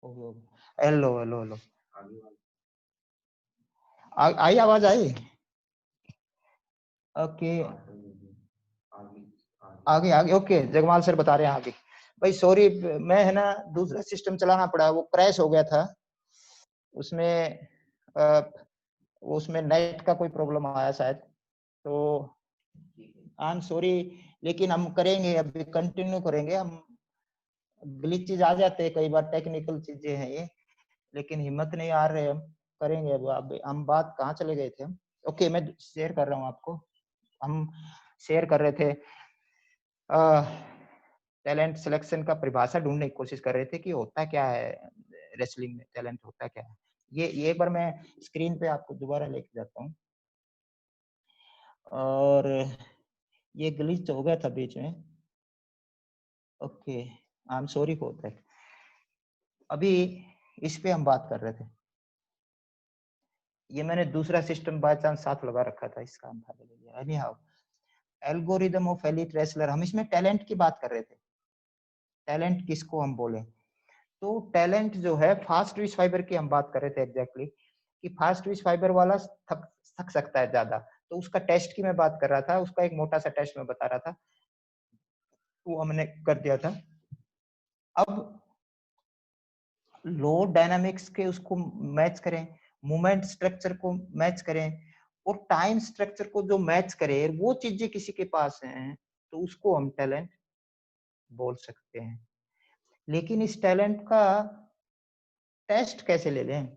Hello hello hello, आई आवाज आई? Okay, आगे आगे, ओके। जगमाल सर बता रहे हैं आगे। भाई सॉरी, मैं है ना दूसरा सिस्टम चलाना पड़ा, वो क्रैश हो गया था उसमें। उसमें नेट का कोई प्रॉब्लम आया शायद, तो आई एम सॉरी। लेकिन हम करेंगे, अभी कंटिन्यू करेंगे हम। ग्लिचेज आ जाते हैं कई बार, टेक्निकल चीजें हैं ये, लेकिन हिम्मत नहीं आ रहे हम। करेंगे अब हम बात कहाँ चले गए थे हम? ओके, मैं शेयर कर रहा हूँ आपको। हम शेयर कर रहे थे टैलेंट सिलेक्शन का परिभाषा ढूंढने की कोशिश कर रहे थे कि होता क्या है रेसलिंग में, टैलेंट होता क्या है। ये एक बार मैं स्क्रीन पे आपको दोबारा लेके जाता हूँ। और ये ग्लिच हो गया था बीच में। Okay, I am sorry for that. अभी इस पे हम बात कर रहे थे। ये मैंने दूसरा सिस्टम बाय चांस साथ लगा रखा था, इसका हम फायदा ले लिया। Any how, algorithm of elite wrestler, हम इसमें टैलेंट की बात कर रहे थे। टैलेंट किसको हम बोले? तो टैलेंट जो है, फास्ट ट्विच फाइबर की हम बात कर रहे थे एग्जैक्टली, कि फास्ट ट्विच फाइबर वाला थक थक सकता है ज्यादा। तो उसका टेस्ट की मैं बात कर रहा था, उसका एक मोटा सा टेस्ट मैं बता रहा था, वो हमने कर दिया था। अब लोड डायनामिक्स के उसको मैच करें, मूवमेंट स्ट्रक्चर को मैच करें, और टाइम स्ट्रक्चर को जो मैच करे, वो चीजें किसी के पास हैं, तो उसको हम टैलेंट बोल सकते हैं। लेकिन इस टैलेंट का टेस्ट कैसे ले लें,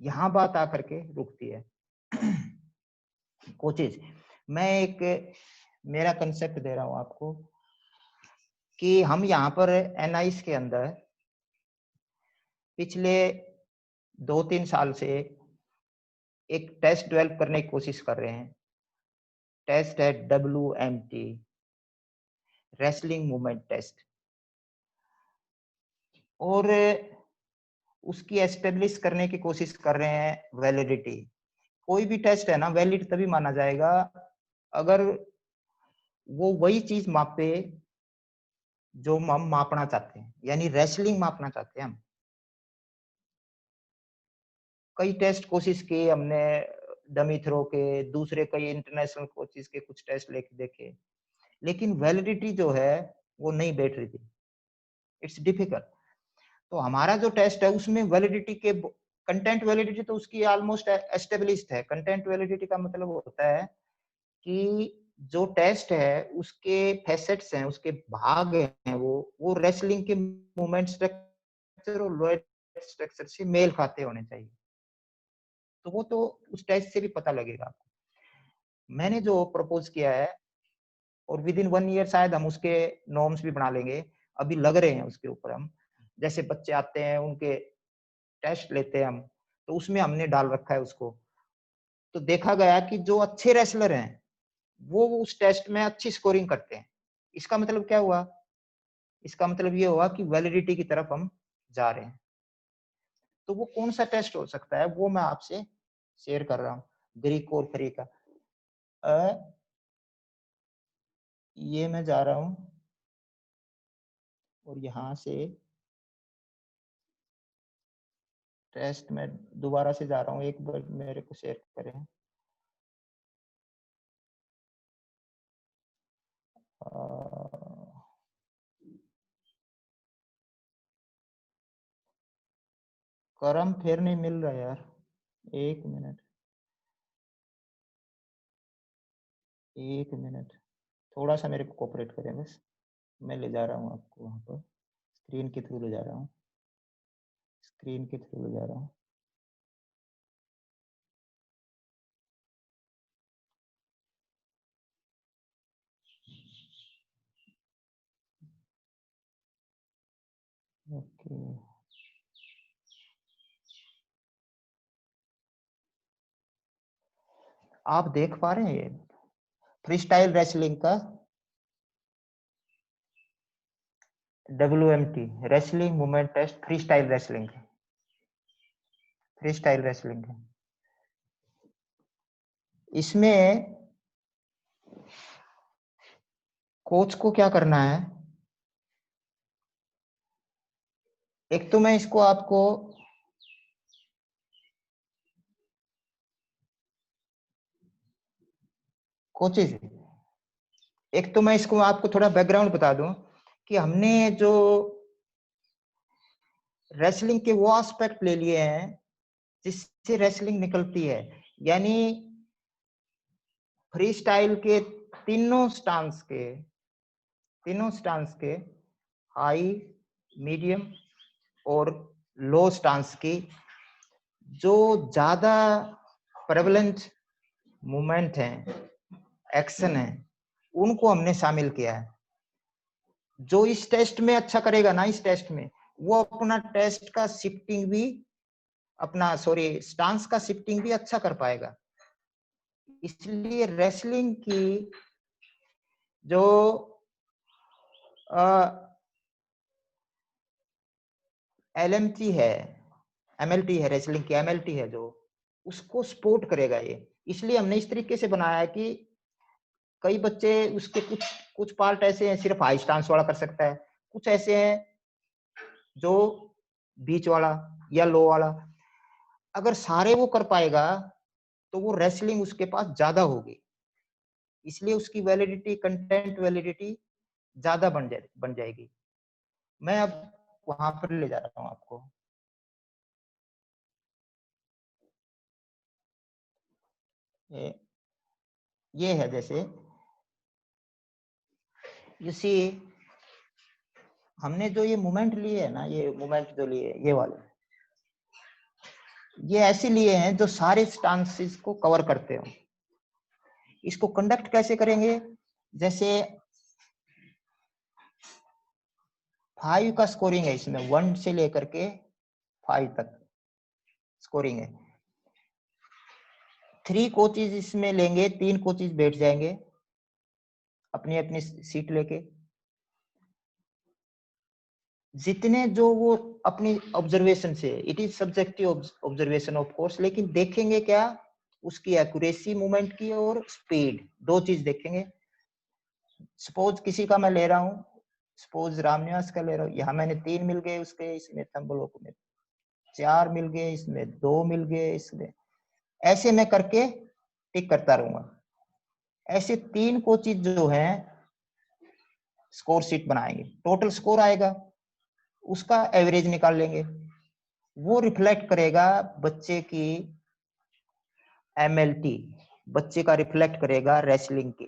यहां बात आकर के रुकती है। कोचेज, मैं एक मेरा कंसेप्ट दे रहा हूं आपको, कि हम यहाँ पर एनआईस के अंदर पिछले 2-3 साल से एक टेस्ट डेवलप करने की कोशिश कर रहे हैं। टेस्ट है WMT, रेसलिंग मूवमेंट टेस्ट, और उसकी एस्टेब्लिश करने की कोशिश कर रहे हैं वैलिडिटी। कोई भी टेस्ट है ना, वैलिड तभी माना जाएगा अगर वो वही चीज मापे जो हम मापना चाहते हैं, यानी रेसलिंग मापना चाहते हैं हम। कई टेस्ट कोशिश किए हमने, डमी थ्रो के, दूसरे कई इंटरनेशनल कोचिज के कुछ टेस्ट लेके देखे, लेकिन वैलिडिटी जो है वो नहीं बैठ रही थी। It's difficult. तो हमारा जो टेस्ट है उसमें वैलिडिटी के, कंटेंट वैलिडिटी तो उसकी ऑलमोस्ट एस्टेब्लिश्ड है। कंटेंट वैलिडिटी का मतलब होता है कि जो टेस्ट है उसके फैसेट्स हैं, उसके भाग हैं, वो रेसलिंग के मूवमेंट स्ट्रक्चर और लोड स्ट्रक्चर से मेल खाते होने चाहिए। तो वो तो उस टेस्ट से भी पता लगेगा आपको। मैंने जो प्रपोज किया है, और विद इन 1 ईयर शायद हम उसके नॉर्म्स भी बना लेंगे, अभी लग रहे हैं उसके ऊपर हम। जैसे बच्चे आते हैं उनके टेस्ट लेते हैं हम, तो उसमें हमने डाल रखा है उसको। तो देखा गया कि जो अच्छे रेसलर हैं वो उस टेस्ट में अच्छी स्कोरिंग करते हैं। इसका मतलब क्या हुआ? इसका मतलब ये हुआ कि वैलिडिटी की तरफ हम जा रहे हैं। तो वो कौन सा टेस्ट हो सकता है, वो मैं आपसे शेयर कर रहा हूँ, ग्रीक और फ्री का। ये मैं जा रहा हूँ और यहाँ से टेस्ट में दोबारा से जा रहा हूँ, एक बार मेरे को शेयर करें। करम फिर नहीं मिल रहा यार, 1 मिनट, 1 मिनट, थोड़ा सा मेरे को कोऑपरेट करें बस। मैं ले जा रहा हूँ आपको वहाँ पर, स्क्रीन के थ्रू ले जा रहा हूँ, स्क्रीन के थ्रू ले जा रहा हूँ। ओके, आप देख पा रहे हैं ये फ्री स्टाइल रेसलिंग का WMT, wrestling movement test, freestyle wrestling, freestyle wrestling है। इसमें कोच को क्या करना है, एक तो मैं इसको आपको कोचेज, एक तो मैं इसको आपको थोड़ा बैकग्राउंड बता दूं कि हमने जो रेसलिंग के वो एस्पेक्ट ले लिए हैं जिससे रेसलिंग निकलती है, यानी फ्री स्टाइल के तीनों स्टांस के हाई, मीडियम और लो स्टांस की जो ज्यादा प्रेवलेंट मूवमेंट है, एक्शन है, उनको हमने शामिल किया है। जो इस टेस्ट में अच्छा करेगा ना, इस टेस्ट में वो अपना टेस्ट का शिफ्टिंग भी स्टांस का शिफ्टिंग भी अच्छा कर पाएगा। इसलिए रेसलिंग की जो एलएमटी है, एमएलटी है, रेसलिंग की एमएलटी है जो, उसको सपोर्ट करेगा ये। इसलिए हमने इस तरीके से बनाया है कि कई बच्चे उसके कुछ पार्ट ऐसे हैं सिर्फ हाई स्टांस वाला कर सकता है, कुछ ऐसे हैं जो बीच वाला या लो वाला। अगर सारे वो कर पाएगा तो वो रेसलिंग उसके पास ज्यादा होगी, इसलिए उसकी वैलिडिटी, कंटेंट वैलिडिटी ज्यादा बन जाएगी। मैं अब वहां पर ले जा रहा हूं आपको। ये है जैसे यू सी, हमने जो ये मूवमेंट लिए है ना, ये मूवमेंट जो लिए ये वाले, ये ऐसे लिए हैं जो सारे स्टांसेस को कवर करते हो। इसको कंडक्ट कैसे करेंगे? जैसे 5 का स्कोरिंग है इसमें, 1 से लेकर के 5 तक स्कोरिंग है। 3 कोचेज इसमें लेंगे, 3 कोचेज बैठ जाएंगे अपनी अपनी सीट लेके, जितने जो वो अपनी ऑब्जर्वेशन से, it is subjective observation of course, लेकिन देखेंगे क्या, उसकी एक्यूरेसी मूवमेंट की और स्पीड, दो चीज देखेंगे। सपोज किसी का मैं ले रहा हूँ, सपोज रामनिवास का ले रहा हूँ, यहाँ मैंने 3 मिल गए उसके, इसमें थंबलोक में 4 मिल गए, इसमें 2 मिल गए, इसमें ऐसे मैं करके टिक करता रहूंगा। ऐसे 3 कोचेज जो हैं स्कोर शीट बनाएंगे, टोटल स्कोर आएगा, उसका एवरेज निकाल लेंगे, वो रिफ्लेक्ट करेगा बच्चे की एमएलटी, बच्चे का रिफ्लेक्ट करेगा रेसलिंग के।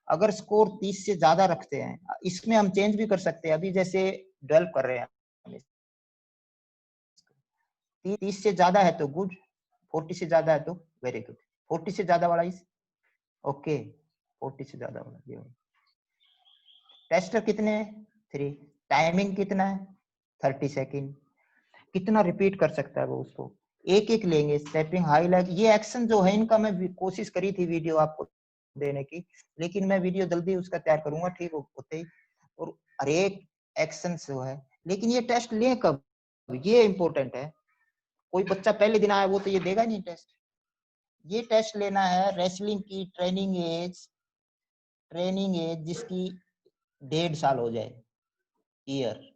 अगर स्कोर 30 से ज्यादा रखते हैं, इसमें हम चेंज भी कर सकते हैं, अभी जैसे डेवलप कर रहे हैं, 30 से ज्यादा है तो गुड, 40 से ज्यादा है तो वेरी गुड। 40 से ज्यादा वाला इस ओके, 40 से ज्यादा वाला ये। टेस्टर कितने हैं? 3। टाइमिंग कितना है? 30 सेकेंड। कितना रिपीट कर सकता है वो, उसको एक एक लेंगे, स्टेपिंग, हाई लेग, ये एक्शन जो है इनका मैं कोशिश करी थी वीडियो आपको देने की, लेकिन मैं वीडियो जल्दी उसका तैयार करूंगा ठीक होते ही, और हर एक एक्शन जो है। लेकिन ये टेस्ट लें कब, ये इंपॉर्टेंट है। कोई बच्चा पहले दिन आया वो तो ये देगा नहीं टेस्ट। ये टेस्ट लेना है रेसलिंग की ट्रेनिंग एज जिसकी 1.5 साल हो जाए, ईयर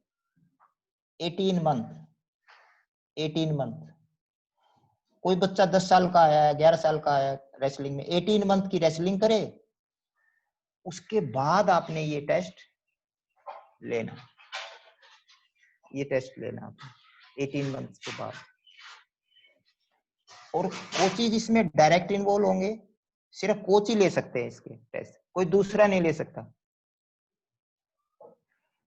18 मंथ। कोई बच्चा 10 साल का आया है, 11 साल का आया है रेसलिंग में, 18 मंथ की रेसलिंग करे, उसके बाद आपने ये टेस्ट लेना, ये टेस्ट लेना आपने 18 मंथ के बाद। और कोचेज इसमें डायरेक्ट इन्वॉल्व होंगे, सिर्फ कोच ही ले सकते हैं इसके टेस्ट, कोई दूसरा नहीं ले सकता।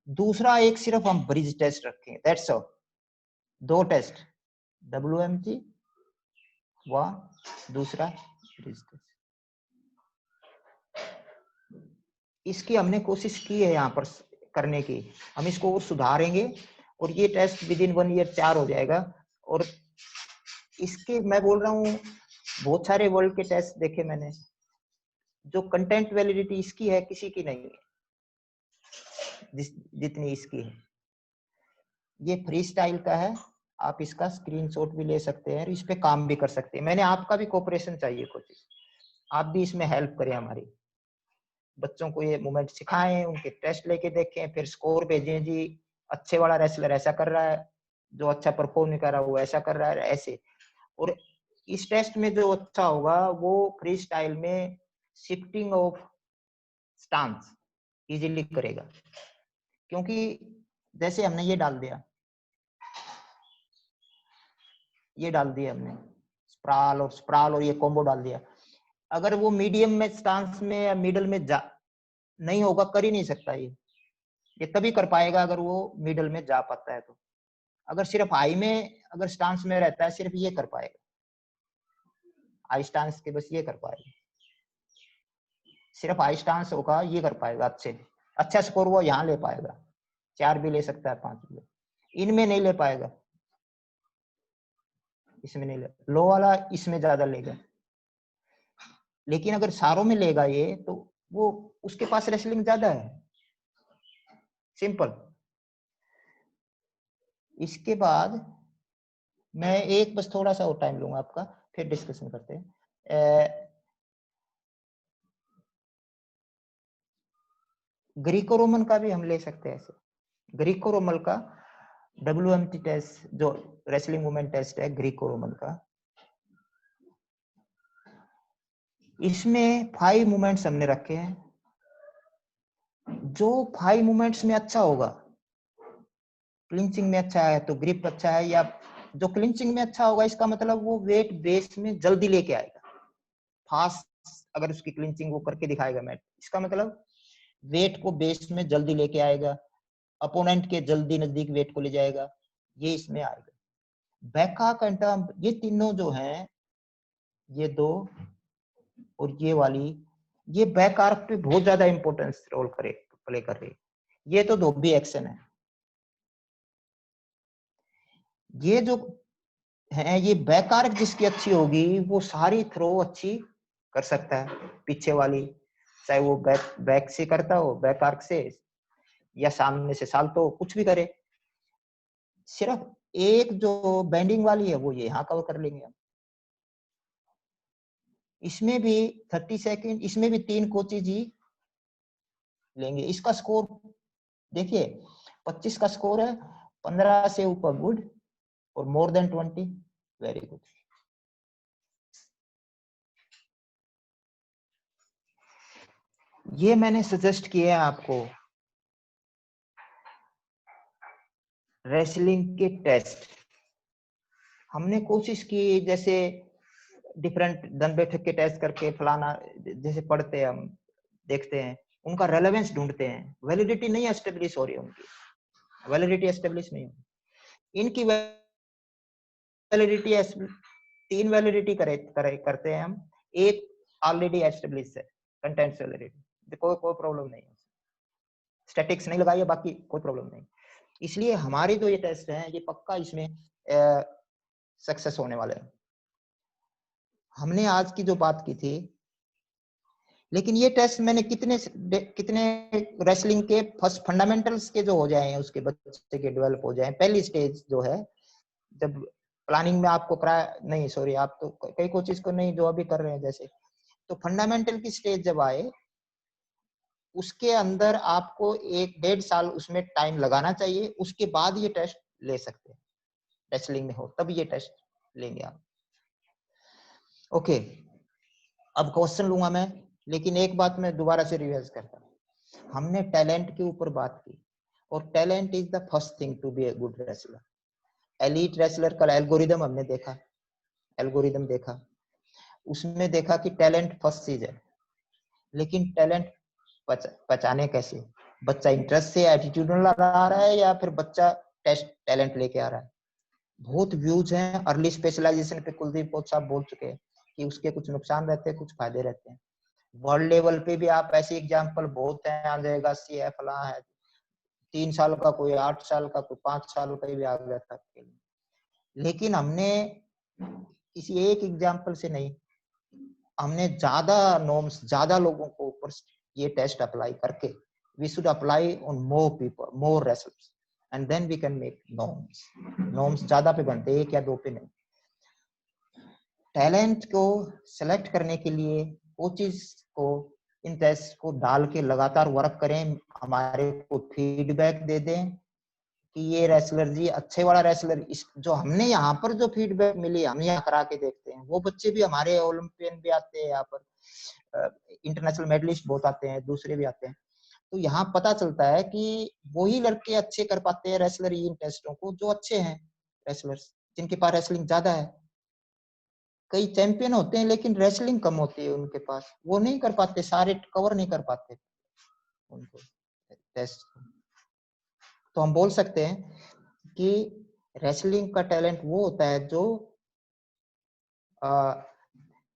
दूसरा एक सिर्फ हम ब्रिज टेस्ट रखेंगे, दैट्स ऑल। 2 टेस्ट, WMG व दूसरा ब्रिज टेस्ट। इसकी हमने कोशिश की है यहाँ पर करने की, हम इसको और सुधारेंगे और ये टेस्ट विद इन 1 ईयर 4 हो जाएगा। और इसके मैं बोल रहा हूँ बहुत सारे वर्ल्ड के टेस्ट देखे मैंने, जो कंटेंट वैलिडिटी इसकी है किसी की नहीं है जितनी इसकी है। ये फ्री स्टाइल का है, आप इसका स्क्रीनशॉट भी ले सकते हैं, इस पे काम भी कर सकते हैं। मैंने आपका भी कोऑपरेशन चाहिए, कोचिंग आप भी इसमें हेल्प करें हमारी, बच्चों को ये मूवमेंट सिखाएं, उनके टेस्ट लेके देखें, फिर स्कोर भेजें जी अच्छे वाला रेसलर ऐसा कर रहा है, जो अच्छा परफॉर्म नहीं कर रहा वो ऐसा कर रहा है, ऐसे। और इस टेस्ट में जो अच्छा होगा वो फ्री स्टाइल में शिफ्टिंग ऑफ स्टांस इजीली करेगा, क्योंकि जैसे हमने ये डाल दिया, ये डाल दिया हमने स्प्राल और ये कॉम्बो डाल दिया, अगर वो मीडियम में स्टांस में या मिडल में जा नहीं होगा, कर ही नहीं सकता ये तभी कर पाएगा अगर वो मिडल में जा पाता है। तो अगर सिर्फ हाई में अगर स्टांस में रहता है, सिर्फ ये कर पाएगा, हाई स्टांस के बस ये कर पाएगा, सिर्फ हाई स्टांस होगा ये कर पाएगा, अच्छा स्कोर वो यहाँ ले पाएगा, 4 भी ले सकता है, 5 भी, इनमें नहीं ले पाएगा, इसमें नहीं ले, लो वाला इसमें ज्यादा लेगा। लेकिन अगर सारों में लेगा ये, तो वो उसके पास रेसलिंग ज्यादा है, सिंपल। इसके बाद मैं एक बस थोड़ा सा और टाइम लूंगा आपका, फिर डिस्कशन करते हैं। ग्रीको रोमन का भी हम ले सकते हैं ऐसे। ग्रीको रोमन का WMT टेस्ट जो रेसलिंग वुमेन टेस्ट है ग्रीको रोमन का, इसमें 5 मूवमेंट्स हमने रखे हैं। जो 5 मूवमेंट्स में अच्छा होगा, क्लिंचिंग में अच्छा है तो ग्रिप अच्छा है, या जो क्लिंचिंग में अच्छा होगा इसका मतलब वो वेट बेस में जल्दी लेके आएगा, फास्ट अगर उसकी क्लिंचिंग वो करके दिखाएगा मैट, इसका मतलब वेट को बेस में जल्दी लेके आएगा, अपोनेंट के जल्दी नजदीक वेट को ले जाएगा, ये इसमें आएगा। बैकआर्क एंड टर्न, ये तीनों जो हैं, ये दो और ये वाली, ये बैकआर्क पे बहुत ज्यादा इंपॉर्टेंस रोल प्ले कर रही है। ये तो धोबी एक्शन है, ये जो है ये बैकआर्क जिसकी अच्छी होगी वो सारी थ्रो अच्छी कर सकता है, पीछे वाली, चाहे वो बैक से करता हो, बैक आर्क से, या सामने से साल्टो, कुछ भी करे, सिर्फ एक जो बेंडिंग वाली है वो ये यहाँ कवर कर लेंगे हम। इसमें भी 30 सेकंड, इसमें भी 3 कोचेज ही लेंगे। इसका स्कोर देखिए 25 का स्कोर है, 15 से ऊपर गुड और मोर देन 20 वेरी गुड। ये मैंने सजेस्ट किया है आपको रेसलिंग के टेस्ट। हमने कोशिश की जैसे डिफरेंट दन बैठक के टेस्ट करके फलाना, जैसे पढ़ते हैं हम, देखते हैं, उनका रेलेवेंस ढूंढते हैं, वैलिडिटी नहीं एस्टेब्लिश हो रही है, उनकी वैलिडिटी एस्टेब्लिश नहीं हो रही। इनकी वैलिडिटी 3 वैलिडिटी करते हैं हम, एक ऑलरेडी एस्टेब्लिश है, कंटेंट्स वैलिडिटी, कोई प्रॉब्लम नहीं है, स्टैटिक्स नहीं लगाइए, बाकी कोई प्रॉब्लम नहीं। इसलिए हमारे जो ये टेस्ट हैं ये पक्का इसमें सक्सेस होने वाले हैं। हमने आज की जो बात की थी, लेकिन ये टेस्ट मैंने कितने रेसलिंग के फर्स्ट फंडामेंटल्स के जो हो जाए, उसके बच्चे के डेवलप हो जाए, पहली स्टेज जो है, जब प्लानिंग में आपको नहीं सॉरी, आप तो कई कोचेस को नहीं, जो अभी कर रहे हैं जैसे, तो फंडामेंटल की स्टेज जब आए, उसके अंदर आपको 1-1.5 साल उसमें टाइम लगाना चाहिए, उसके बाद ये टेस्ट ले सकते हैं, रेसलिंग में हो तब ये टेस्ट लेंगे आप। ओके, अब क्वेश्चन लूंगा मैं, लेकिन एक बात मैं दोबारा से रिवाइज करता हूँ। हमने टैलेंट के ऊपर बात की, और talent is the first thing to be a good wrestler. Elite wrestler का एल्गोरिदम हमने देखा, एल्गोरिदम देखा, उसमें देखा कि टैलेंट फर्स्ट चीज है, लेकिन टैलेंट पहचाने कैसे, बच्चा इंटरेस्ट से एटीट्यूड आ रहा है या फिर बच्चा टेस्ट टैलेंट लेके आ रहा है। बहुत व्यूज हैं अर्ली स्पेशलाइजेशन पे, कुलदीप कोच साहब बोल चुके हैं कि उसके कुछ नुकसान रहते हैं, कुछ फायदे रहते हैं। वर्ल्ड लेवल पे भी आप ऐसे एग्जांपल बहुत हैं, आ सी है, फला है, 3 साल का, कोई 8 साल का, कोई 5 साल का भी आ गया था। लेकिन हमने किसी एक एग्जांपल से नहीं, हमने ज्यादा नॉर्म्स, ज्यादा लोगों को ऊपर ये टेस्ट अप्लाई करके, we should apply on more people, more wrestlers, and then we can make norms. Norms ज्यादा पे बनते, 1 या 2 पे नहीं। टैलेंट को सेलेक्ट करने के लिए कोचेस को इन टेस्ट को डाल के लगातार वर्क करें, हमारे को फीडबैक दे दें कि ये रेसलर जी अच्छे वाला रेसलर, इस जो हमने यहाँ पर जो फीडबैक मिली, हम यहाँ करा के देखते हैं, वो बच्चे भी हमारे ओलंपियन भी आते हैं यहाँ पर, इंटरनेशनल मेडलिस्ट बहुत आते हैं, दूसरे भी आते हैं। तो यहाँ पता चलता है कि वही लड़के अच्छे कर पाते हैं रेसलर इन टेस्टों को जो अच्छे हैं रेसलर्स, जिनके पास रेसलिंग ज्यादा है। कई चैंपियन होते हैं लेकिन रेसलिंग कम होती है उनके पास, वो नहीं कर पाते, सारे कवर नहीं कर पाते उनको टेस्ट। तो हम बोल सकते हैं कि रेसलिंग का टैलेंट वो होता है जो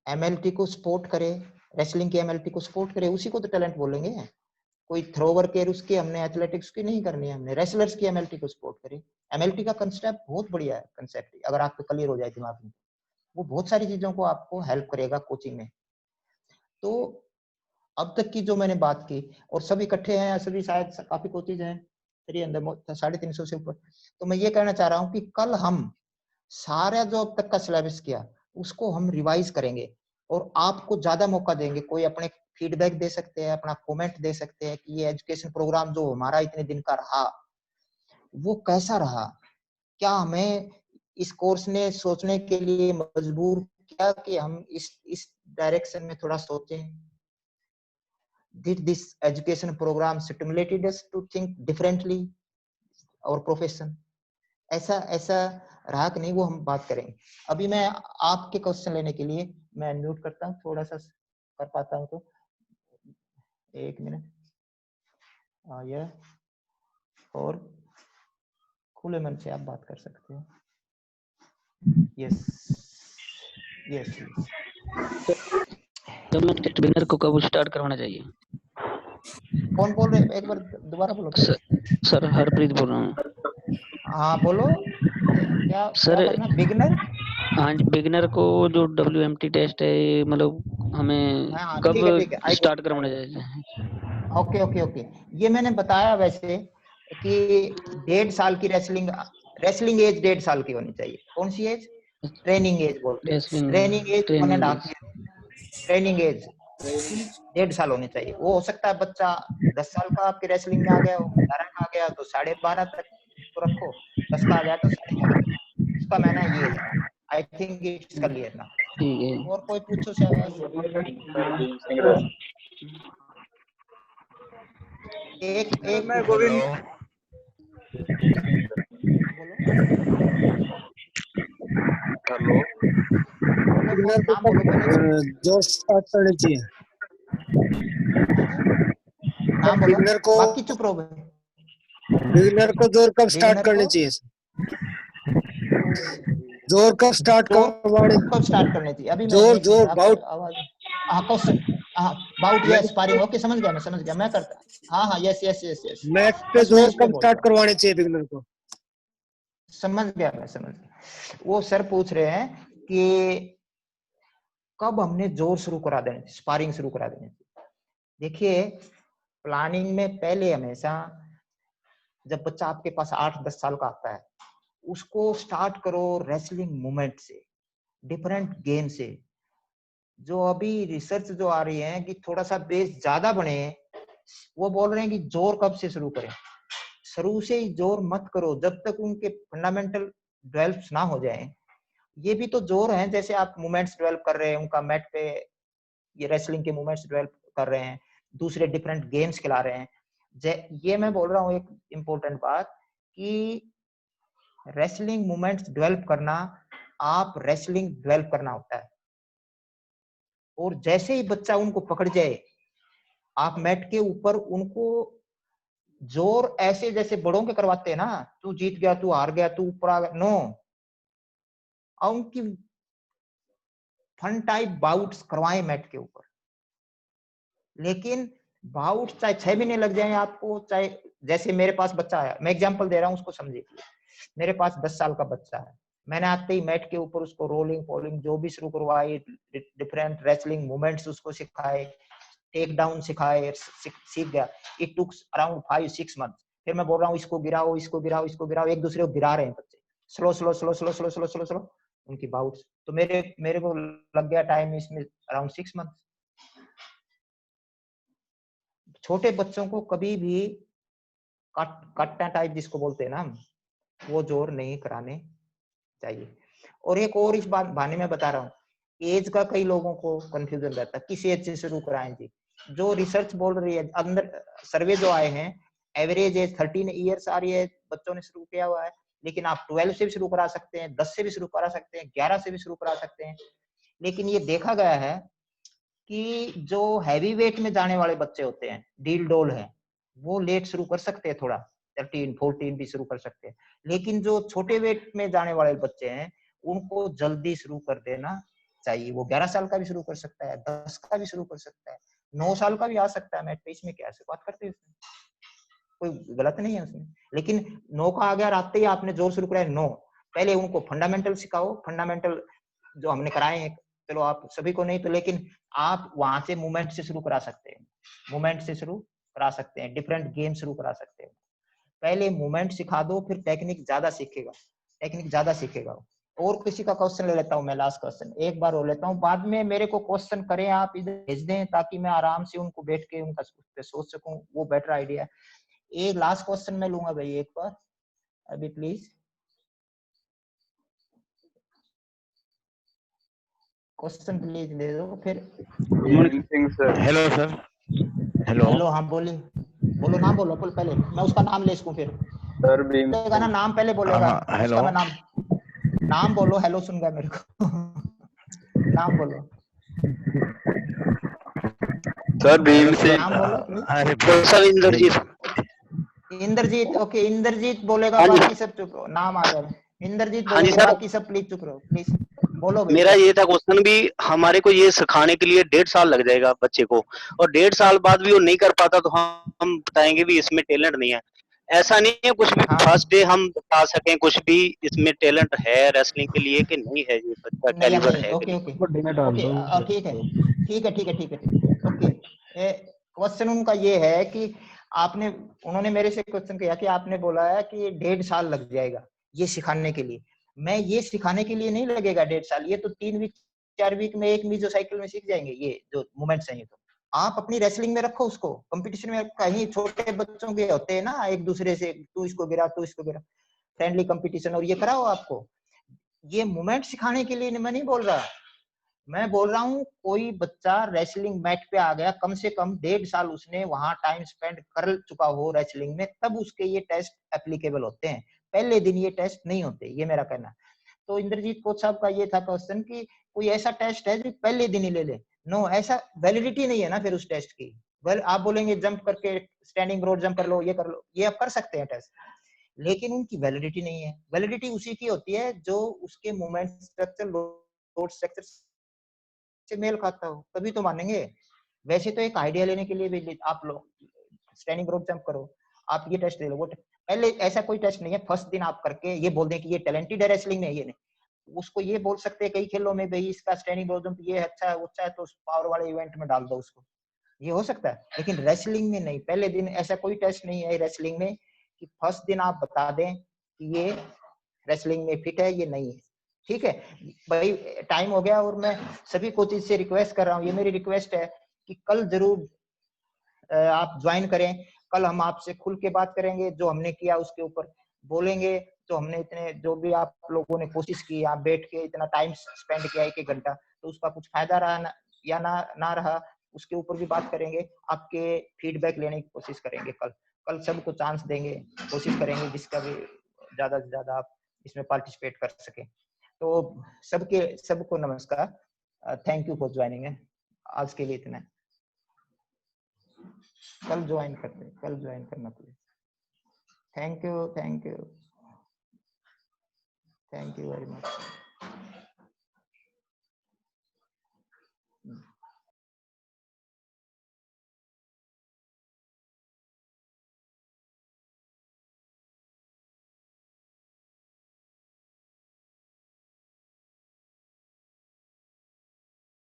एमएलटी को सपोर्ट करे, रेसलिंग की एमएलटी को सपोर्ट करे, उसी को तो टैलेंट बोलेंगे। कोई थ्रोवर के उसकी हमने एथलेटिक्स की नहीं करनी है, हमने रेसलर्स की एमएलटी को सपोर्ट करे। एमएलटी का कंसेप्ट बहुत बढ़िया है, कंसेप्ट अगर आपको क्लियर हो जाए दिमाग में, वो बहुत सारी चीजों को आपको हेल्प करेगा कोचिंग में। तो अब तक की जो मैंने बात की, और सब इकट्ठे हैं, सभी शायद काफी कोचिज हैं 350 से ऊपर, तो मैं ये कहना चाह रहा हूँ कि कल हम सारा जो अब तक का सिलेबस किया उसको हम रिवाइज करेंगे और आपको ज्यादा मौका देंगे। कोई अपने फीडबैक दे सकते हैं, अपना कमेंट दे सकते हैं कि ये एजुकेशन प्रोग्राम जो हमारा इतने दिन का रहा वो कैसा रहा, क्या हमें इस कोर्स ने सोचने के लिए मजबूर किया कि हम इस डायरेक्शन में थोड़ा सोचें। Did this education program stimulated us to think differently our profession? ऐसा ऐसा रहा कि नहीं, वो हम बात करेंगे। अभी मैं आपके क्वेश्चन लेने के लिए मैं म्यूट करता हूँ, थोड़ा सा कर पाता हूँ तो 1 मिनट। ये और खुले मन से आप बात कर सकते हैं। Yes yes. तो मैं बिगिनर को कब स्टार्ट करवाना चाहिए? कौन बोल रहे, एक बार दोबारा बोलो। सर हरप्रीत बोल रहा हूँ। हाँ बोलो, क्या सर करना बिगिनर? हाँ जी, बिगिनर को जो WMT टेस्ट है मतलब हमें हाँ कब ठीक है स्टार्ट करवाना चाहिए? Okay okay okay. ये मैंने बताया वैसे कि 1.5 साल की रेसलिंग, रेसलिंग एज 1.5 साल की होनी चाहिए। कौन सी एज? ट्रेनिंग एज बोलते हैं, training age 1.5 year, training age 1.5 साल होनी चाहिए। वो हो सकता है बच्चा 10 साल का आपके रेसलिंग में आ गया हो, 11 का आ गया तो 12.5 तक तो रखो, 10 का आ गया तो 11.5, उसका मैंने ये है। आई थिंक इट्स क्लियर ना। ठीक है। और कोई पूछो सवाल? एक मैं पूछ लो। गोविंद बोलो हेलो बोलो, बिगिनर कौन को नाम कब बोलो पहले। जोर स्टार्ट करनी चाहिए? नाम बोलो, बिगिनर को बाकी चुप रहो भाई। बिगिनर को जोर कब स्टार्ट बिगिनर करनी को चाहिए? जोर कब स्टार्ट जोर करवानी? कब स्टार्ट करनी चाहिए? अभी मैं जोर एक मिनट, जोर आपकी बाउट आवाज। हाँ क्वेश्चन, हाँ bout match yes sparring, okay समझ गया, मैं समझ गया, मैं करता। हाँ हाँ yes yes yes yes, match पे बस मैं जोर इस पे कब बोल रहा स्टार्ट हूँ। करवानी चाहिए बिगिनर को? समझ गया, मैं समझ गया। वो सर पूछ रहे हैं कि कब हमने जोर शुरू करा देना, स्पारिंग शुरू करा देनी चाहिए। देखिए प्लानिंग में पहले हमेशा जब बच्चा आपके पास 8-10 साल का आता है, उसको स्टार्ट करो रेसलिंग मूवमेंट से, डिफरेंट गेम से। जो अभी रिसर्च जो आ रही है कि थोड़ा सा बेस ज्यादा बने, वो बोल रहे हैं कि जोर कब से शुरू करें। शुरू से ही जोर मत करो जब तक उनके फंडामेंटल डेवलप ना हो जाए। ये भी तो जोर है, जैसे आप मूवमेंट्स डेवलप कर रहे हैं उनका मैट पे, ये रेसलिंग के मूवमेंट्स डेवलप कर रहे हैं, दूसरे डिफरेंट गेम्स खिला रहे हैं। ये मैं बोल रहा हूँ एक इम्पोर्टेंट बात कि रेसलिंग मूवमेंट्स डेवलप करना, आप रेसलिंग डेवलप करना होता है। और जैसे ही बच्चा उनको पकड़ जाए, आप मैट के ऊपर उनको जोर ऐसे जैसे बड़ों के करवाते हैं ना, तू जीत गया, तू हार गया, तू ऊपर आ गया, नो। और उनकी फन टाइप बाउट्स करवाएं मैट के ऊपर। लेकिन बाउट चाहे 6 महीने लग जाए आपको, चाहे जैसे मेरे पास बच्चा है, मैं एग्जांपल दे रहा हूँ उसको समझिए। मेरे पास 10 साल का बच्चा है, मैंने आते ही मैट के ऊपर उसको रोलिंग फॉलिंग जो भी शुरू करवाई, डिफरेंट रेसलिंग मूवमेंट्स उसको सिखाए, टेक डाउन सिखाए, सीख गया। It took around 5-6 month. फिर मैं बोल रहा हूँ इसको गिराओ, इसको गिराओ, इसको गिराओ, एक दूसरे को गिरा रहे हैं बच्चे, slow slow slow slow slow slow slow slow उनकी बाउट्स। तो मेरे को लग गया टाइम इसमें अराउंड 6 मंथ। छोटे बच्चों को कभी भी कट्टा टाइप जिसको बोलते हैं ना हम, वो जोर नहीं कराने चाहिए। और एक और इस बहाने में बता रहा हूँ, एज का कई लोगों को कंफ्यूजन रहता है, किस एज से शुरू कराएं जी। जो रिसर्च बोल रही है, अंदर सर्वे जो आए हैं, एवरेज एज 13 ईयर्स आ रही है, बच्चों ने शुरू किया हुआ है, लेकिन आप 12 से भी शुरू करा सकते हैं, 10 से भी शुरू करा सकते हैं, 11 से भी शुरू करा सकते हैं। लेकिन ये देखा गया है कि जो हैवी वेट में जाने वाले बच्चे होते हैं, डील डोल है, वो लेट शुरू कर सकते हैं, थोड़ा 13 14 भी शुरू कर सकते हैं। लेकिन जो छोटे वेट में जाने वाले बच्चे हैं, उनको जल्दी शुरू कर देना चाहिए। वो 11 साल का भी शुरू कर सकता है, 10 का भी शुरू कर सकता है, 9 साल का भी आ सकता है। मैट पे इसमें क्या से बात करते हैं, उसमें कोई गलत नहीं है उसमें। लेकिन 9 का आ गया, आते ही आपने जोर शुरू कराया 9, पहले उनको फंडामेंटल सिखाओ। फंडामेंटल जो हमने कराए हैं, चलो आप सभी को नहीं तो, लेकिन आप वहां से मूवमेंट से शुरू करा सकते हैं, मूवमेंट से शुरू करा सकते हैं, डिफरेंट गेम शुरू करा सकते हैं। पहले मूवमेंट सिखा दो, फिर टेक्निक ज्यादा सीखेगा, टेक्निक ज्यादा सीखेगा। और किसी का क्वेश्चन ले लेता हूँ मैं, लास्ट क्वेश्चन एक बार हो लेता हूँ, बाद में मेरे को क्वेश्चन करें आप, इधर भेज दें, ताकि मैं आराम से उनको बैठ के उनका उस पे सोच सकूं, वो बेटर आइडिया है। एक लास्ट क्वेश्चन मैं लूंगा भाई, एक बार अभी प्लीज क्वेश्चन प्लीज ले दो फिर। Hello sir. हेलो हेलो, हाँ बोलिए, बोलो, नाम बोलो पहले, मैं उसका नाम ले सकूं फिर। सर भीम बोलेगा ना, नाम पहले बोलेगा, हाँ, हेलो। उसका मैं नाम बोलो, हेलो सुन गया मेरे को नाम बोलो, सर भीम से नाम बोलो प्लीज। अरे सर इंद्रजीत। इंद्रजीत, ओके, इंद्रजीत बोलेगा, हाँ जी। बाकी सब चुप रहो, नाम आ गया। इंद्रजीत हाँ जी बोलेंगे, सर, बाकी सब प्लीज चुप रहो, प्लीज बोलो भाई। मेरा ये था क्वेश्चन भी, हमारे को ये सिखाने के लिए 1.5 साल लग जाएगा बच्चे को, और 1.5 साल बाद भी वो नहीं कर पाता, तो हम बताएंगे भी इसमें टैलेंट नहीं है। ऐसा नहीं है कुछ भी हाँ, फर्स्ट डे हम बता सकें कुछ भी इसमें टैलेंट है रेसलिंग के लिए कि नहीं है, ये बच्चा नहीं है, कैलिबर नहीं, है कि ओके नहीं। ओके बर्थडे में डाल ओके, दो ठीक है ठीक है ठीक है ठीक है ठीक है, ओके। क्वेश्चन उनका ये है कि आपने, उन्होंने मेरे से क्वेश्चन किया कि आपने बोला है कि 1.5 साल लग जाएगा ये सिखाने के लिए। मैं ये सिखाने के लिए नहीं लगेगा 1.5 साल, ये तो 3 वीक 4 वीक में एक मीजो साइकिल में सीख जाएंगे ये जो मूवमेंट्स हैं। ये तो आप अपनी रेसलिंग में रखो उसको, कंपटीशन में। कहीं छोटे बच्चों के होते हैं ना, एक दूसरे से तू इसको गिरा, तू इसको गिरा, फ्रेंडली कंपटीशन, और ये कराओ आपको। ये मूवमेंट सिखाने के लिए मैं नहीं बोल रहा, मैं बोल रहा हूँ कोई बच्चा रेसलिंग मैट पे आ गया, कम से कम 1.5 साल उसने वहां टाइम स्पेंड कर चुका हो रेसलिंग में, तब उसके ये टेस्ट एप्लीकेबल होते हैं, पहले दिन ये टेस्ट नहीं होते, ये मेरा कहना। तो इंद्रजीत कोच साहब का ये था क्वेश्चन कि कोई ऐसा टेस्ट है जो पहले दिन ही ले ले। नो, ऐसा वैलिडिटी नहीं है ना फिर उस टेस्ट की। वेल, आप बोलेंगे जंप करके स्टैंडिंग ब्रॉड जंप कर लो, ये कर लो, ये आप कर सकते हैं टेस्ट, लेकिन उनकी वैलिडिटी नहीं है। वैलिडिटी उसी की होती है जो उसके मूवमेंट स्ट्रक्चर, लोड स्ट्रक्चर से मेल खाता हो, तभी तो मानेंगे। वैसे तो एक आइडिया लेने के लिए भी आप लोग स्टैंडिंग रोप जंप करो, आप ये टेस्ट ले लो, वो पहले ऐसा कोई टेस्ट नहीं है फर्स्ट दिन आप करके ये बोल दें कि ये टैलेंटेड है रेसलिंग में, ये नहीं। उसको ये बोल सकते हैं कई खेलों में, भाई इसका स्टैंडिंग रोप जंप ये अच्छा है, वो अच्छा है, तो पावर वाले इवेंट में डाल दो उसको, ये हो सकता है। लेकिन रेसलिंग में नहीं, पहले दिन ऐसा कोई टेस्ट नहीं है रेसलिंग में कि फर्स्ट दिन आप बता दें कि ये रेसलिंग में फिट है, ये नहीं है। ठीक है भाई, टाइम हो गया, और मैं सभी कोचेज से रिक्वेस्ट कर रहा हूँ, ये मेरी रिक्वेस्ट है कि कल जरूर आप ज्वाइन करें। कल हम आपसे खुल के बात करेंगे, जो हमने किया उसके ऊपर बोलेंगे, तो हमने इतने जो भी आप लोगों ने कोशिश की, आप बैठ के इतना टाइम स्पेंड किया 1-1 घंटा, तो उसका कुछ फायदा रहा ना, या ना रहा, उसके ऊपर भी बात करेंगे। आपके फीडबैक लेने की कोशिश करेंगे। कल सबको चांस देंगे, कोशिश करेंगे जिसका भी ज्यादा से ज्यादा आप इसमें पार्टिसिपेट कर सके। तो सबको नमस्कार, थैंक यू फॉर ज्वाइनिंग। आज के लिए इतना है। कल ज्वाइन करना please. Thank you very much.